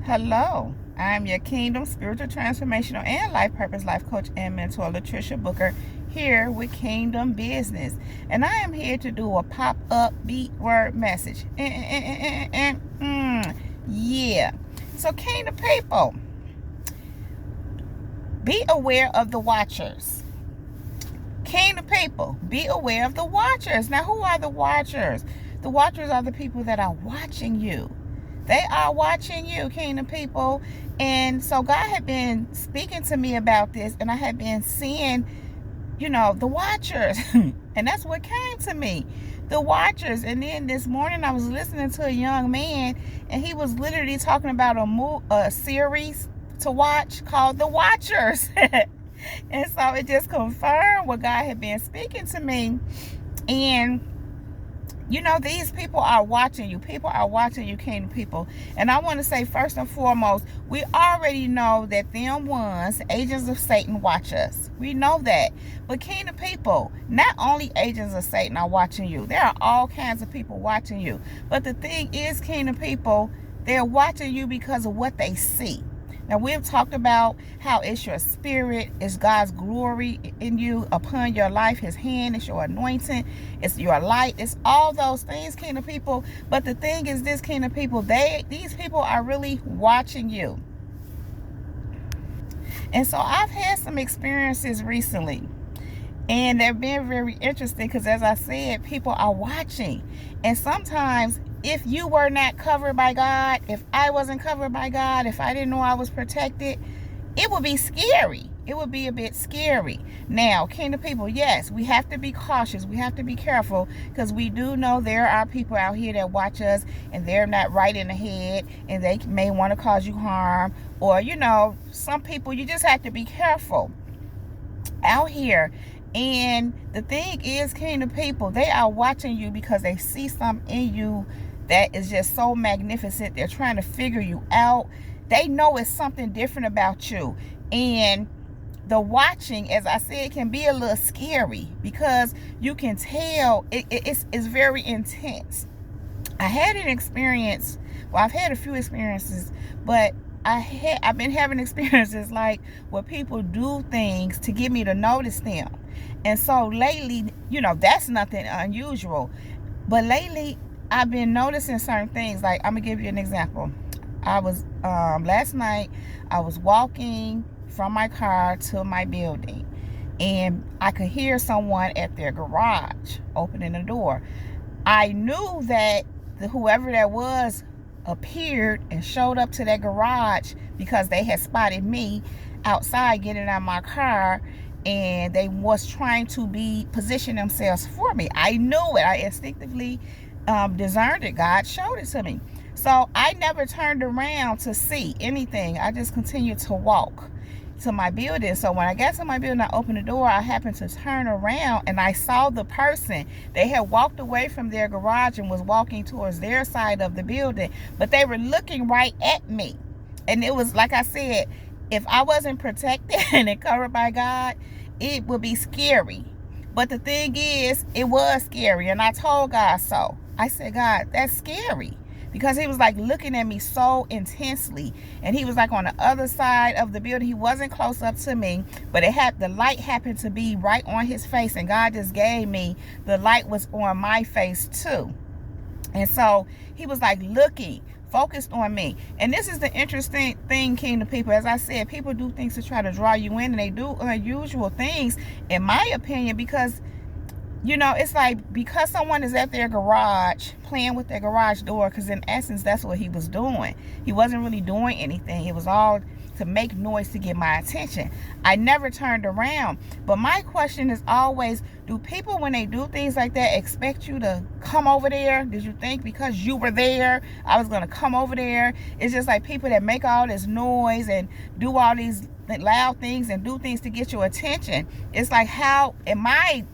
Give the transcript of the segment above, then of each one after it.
Hello, I'm your Kingdom Spiritual Transformational and Life Purpose Life Coach and Mentor, Latricia Booker, here with Kingdom Business. And I am here to do a pop-up beat word message. Yeah. So, Kingdom people, be aware of the watchers. Kingdom people, be aware of the watchers. Now, who are the watchers? The watchers are the people that are watching you. They are watching you, Kingdom people. And so God had been speaking to me about this, and I had been seeing, the watchers. And that's what came to me, the watchers. And then this morning I was listening to a young man, and he was literally talking about a series to watch called The Watchers. And so it just confirmed what God had been speaking to me. And these people are watching you. People are watching you, Kingdom people. And I want to say, first and foremost, we already know that them ones, agents of Satan, watch us. We know that. But Kingdom people, not only agents of Satan are watching you. There are all kinds of people watching you. But the thing is, Kingdom people, they're watching you because of what they see. Now, we've talked about how it's your spirit, it's God's glory in you, upon your life, his hand, it's your anointing, it's your light, it's all those things, Kingdom people. But the thing is this, Kingdom people, these people are really watching you. And so I've had some experiences recently, and they've been very interesting because, as I said, people are watching. And sometimes, if you were not covered by God, if I wasn't covered by God, if I didn't know I was protected, it would be scary. It would be a bit scary. Now, Kingdom people, yes, we have to be cautious. We have to be careful, because we do know there are people out here that watch us, and they're not right in the head, and they may want to cause you harm. Or, some people, you just have to be careful out here. And the thing is, Kingdom people, they are watching you because they see something in you that is just so magnificent. They're trying to figure you out. They know it's something different about you. And the watching, as I said, can be a little scary, because you can tell it's very intense. I had an experience, I've had a few experiences, but I've been having experiences like where people do things to get me to notice them. And so lately, that's nothing unusual. But lately, I've been noticing certain things. Like, I'm going to give you an example. I was, last night, I was walking from my car to my building, and I could hear someone at their garage opening the door. I knew that whoever that was appeared and showed up to that garage because they had spotted me outside getting out of my car, and they was trying to position themselves for me. I knew it. I instinctively discerned it. God showed it to me. So I never turned around to see anything. I just continued to walk to my building. So when I got to my building, I opened the door. I happened to turn around, and I saw the person. They had walked away from their garage and was walking towards their side of the building, but they were looking right at me. And it was, like I said, if I wasn't protected and covered by God, it would be scary. But the thing is, it was scary, and I told God so. I said, God, that's scary, because he was like looking at me so intensely, and he was like on the other side of the building. He wasn't close up to me, but the light happened to be right on his face, and God just gave me the light was on my face too. And so he was like looking, focused on me. And this is the interesting thing, Kingdom people. As I said, people do things to try to draw you in, and they do unusual things, in my opinion, because it's like, because someone is at their garage playing with their garage door, because in essence, that's what he was doing. He wasn't really doing anything. It was all to make noise to get my attention. I never turned around. But my question is always, do people, when they do things like that, expect you to come over there? Did you think because you were there, I was going to come over there? It's just like people that make all this noise and do all these loud things and do things to get your attention. It's like, how am I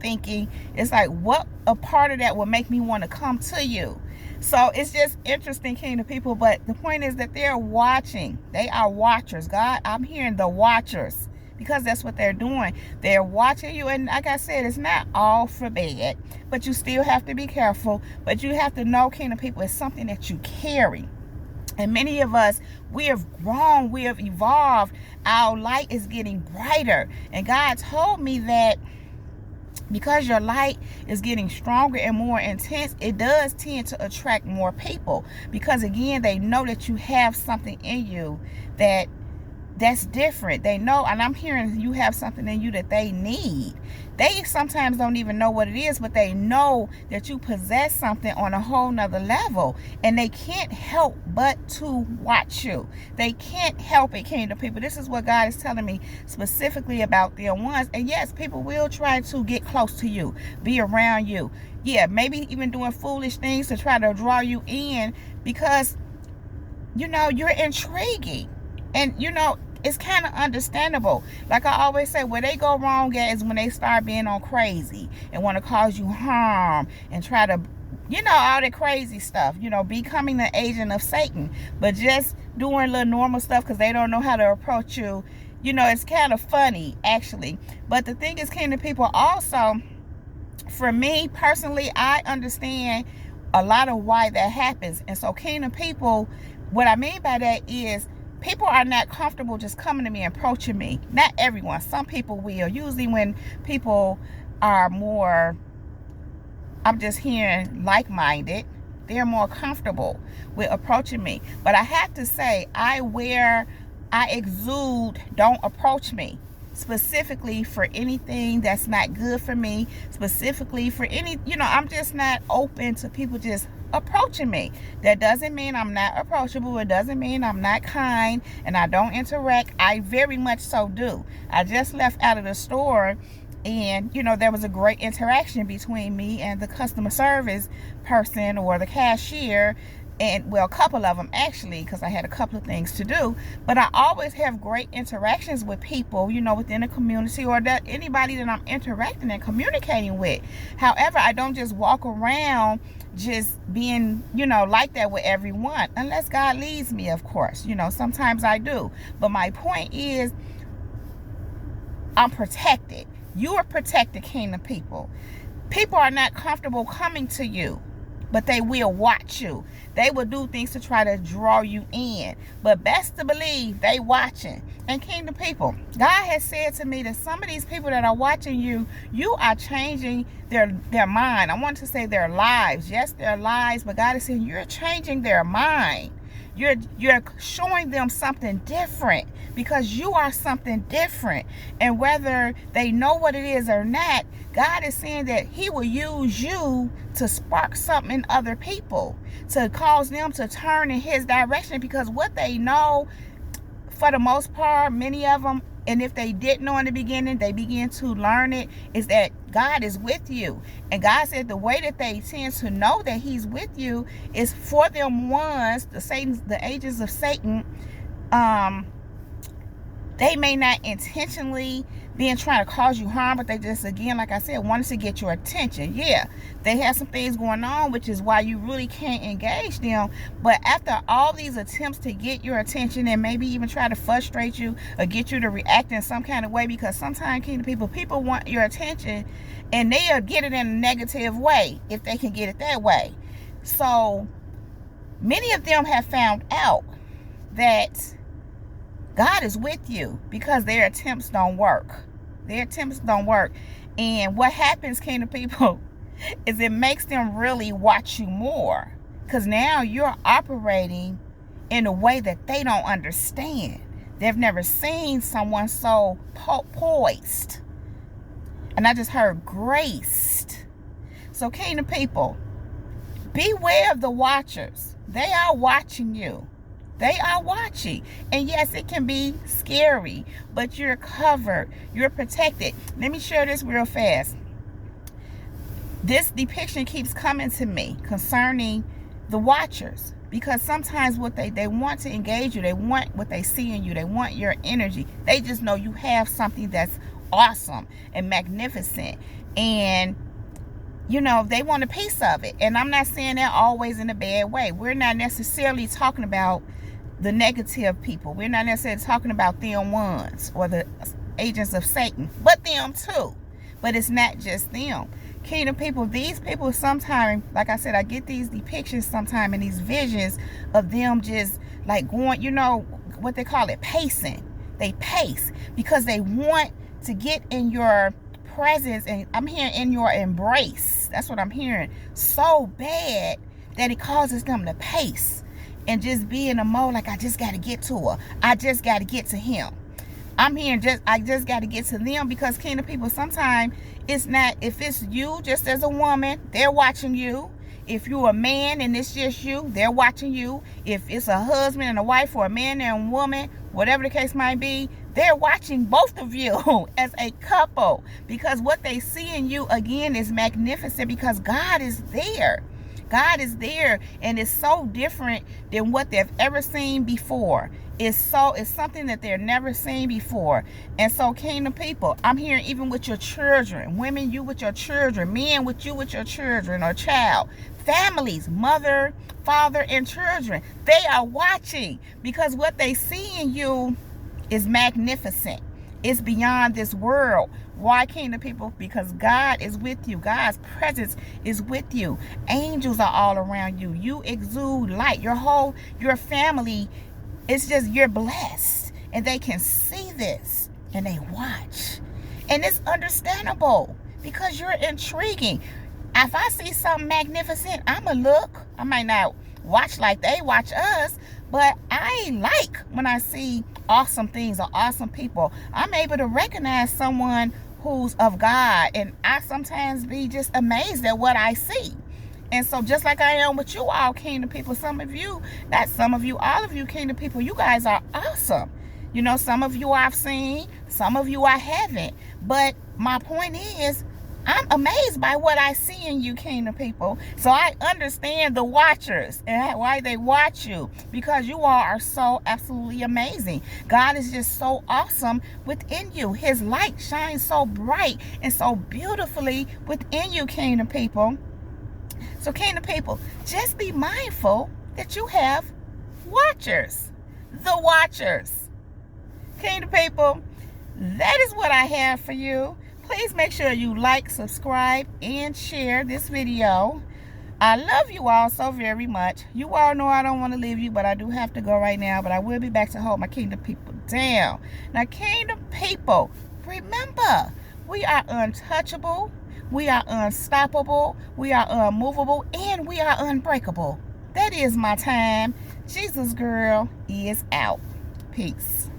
thinking? It's like, what a part of that would make me want to come to you? So it's just interesting, Kingdom people. But the point is that they're watching. They are watchers. God, I'm hearing the watchers, because that's what they're doing. They're watching you. And like I said, it's not all for bad, but you still have to be careful. But you have to know, Kingdom people, it's something that you carry. And many of us, we have grown, we have evolved. Our light is getting brighter. And God told me that because your light is getting stronger and more intense, it does tend to attract more people. Because again, they know that you have something in you that's different. They know, and I'm hearing you have something in you that they need. They sometimes don't even know what it is, but they know that you possess something on a whole nother level, and they can't help but to watch you. They can't help it, kingdom people. This is what God is telling me specifically about them ones. And yes, people will try to get close to you, be around you. Yeah, maybe even doing foolish things to try to draw you in, because you're intriguing. And it's kind of understandable. Like I always say, where they go wrong at is when they start being on crazy and want to cause you harm and try to, all that crazy stuff, becoming the agent of Satan. But just doing little normal stuff because they don't know how to approach you, it's kind of funny, actually. But the thing is, kingdom people, also, for me personally, I understand a lot of why that happens. And so, kingdom people, what I mean by that is, people are not comfortable just coming to me and approaching me. Not everyone. Some people will. Usually when people are more, I'm just hearing, like-minded, they're more comfortable with approaching me. But I have to say, I exude, don't approach me. Specifically for anything that's not good for me. Specifically for any, I'm just not open to people just approaching me. That doesn't mean I'm not approachable. It doesn't mean I'm not kind and I don't interact. I very much so do. I just left out of the store, and there was a great interaction between me and the customer service person or the cashier. And well, a couple of them actually, because I had a couple of things to do. But I always have great interactions with people, within the community, or that anybody that I'm interacting and communicating with. However, I don't just walk around just being, like that with everyone, unless God leads me, of course. Sometimes I do. But my point is, I'm protected. You are protected, kingdom people. People are not comfortable coming to you, but they will watch you. They will do things to try to draw you in. But best to believe, they watching. And kingdom people, God has said to me that some of these people that are watching you, you are changing their mind. I want to say their lives. Yes, their lives, but God is saying you're changing their mind. You're showing them something different, because you are something different. And whether they know what it is or not, God is saying that he will use you to spark something in other people, to cause them to turn in his direction. Because what they know, for the most part, many of them, and if they didn't know in the beginning, they begin to learn it, is that God is with you. And God said the way that they tend to know that he's with you is for them ones, the agents of Satan, they may not intentionally being trying to cause you harm, but they just, again, like I said, wanted to get your attention. Yeah, they have some things going on, which is why you really can't engage them. But after all these attempts to get your attention and maybe even try to frustrate you or get you to react in some kind of way, because sometimes, kingdom people want your attention and they'll get it in a negative way if they can get it that way. So many of them have found out that God is with you because their attempts don't work. Their attempts don't work. And what happens, kingdom people, is it makes them really watch you more. Because now you're operating in a way that they don't understand. They've never seen someone so poised. And I just heard graced. So kingdom people, beware of the watchers. They are watching you. They are watching. And yes, it can be scary, but you're covered. You're protected. Let me share this real fast. This depiction keeps coming to me concerning the watchers, because sometimes what they want to engage you. They want what they see in you. They want your energy. They just know you have something that's awesome and magnificent. And they want a piece of it. And I'm not saying that always in a bad way. We're not necessarily talking about the negative people. We're not necessarily talking about them ones or the agents of Satan, but them too. But it's not just them. Kingdom people, these people sometimes, like I said, I get these depictions sometimes and these visions of them just like going, you know, what they call it, pacing. They pace because they want to get in your presence, and I'm hearing in your embrace. That's what I'm hearing. So bad that it causes them to pace and just be in a mode like, I just got to get to her. I just got to get to him. I'm hearing I just got to get to them, because kingdom people, sometimes it's not, if it's you just as a woman, they're watching you. If you're a man and it's just you, they're watching you. If it's a husband and a wife, or a man and a woman, whatever the case might be, they're watching both of you as a couple, because what they see in you, again, is magnificent, because God is there. God is there, and it's so different than what they've ever seen before. It's something that they've never seen before. And so, kingdom people, I'm hearing even with your children, women, you with your children, men with you with your children or child, families, mother, father, and children, they are watching, because what they see in you is magnificent. It's beyond this world. Why, kingdom people? Because God is with you. God's presence is with you. Angels are all around you. You exude light. Your family, it's just, you're blessed. And they can see this and they watch. And it's understandable, because you're intriguing. If I see something magnificent, I'ma look. I might not watch like they watch us, but I like when I see awesome things or awesome people. I'm able to recognize someone who's of God, and I sometimes be just amazed at what I see. And so, just like I am with you all, kingdom people, some of you, not some of you, all of you, kingdom people, you guys are awesome. You know, some of you I've seen, some of you I haven't. But my point is, I'm amazed by what I see in you, kingdom people. So I understand the watchers and why they watch you, because you all are so absolutely amazing. God is just so awesome within you. His light shines so bright and so beautifully within you, kingdom people. So, kingdom people, just be mindful that you have watchers. The watchers. Kingdom people, that is what I have for you. Please make sure you like, subscribe, and share this video. I love you all so very much. You all know I don't want to leave you, but I do have to go right now. But I will be back to hold my kingdom people down. Now, kingdom people, remember, we are untouchable, we are unstoppable, we are unmovable, and we are unbreakable. That is my time. Jesus girl is out. Peace.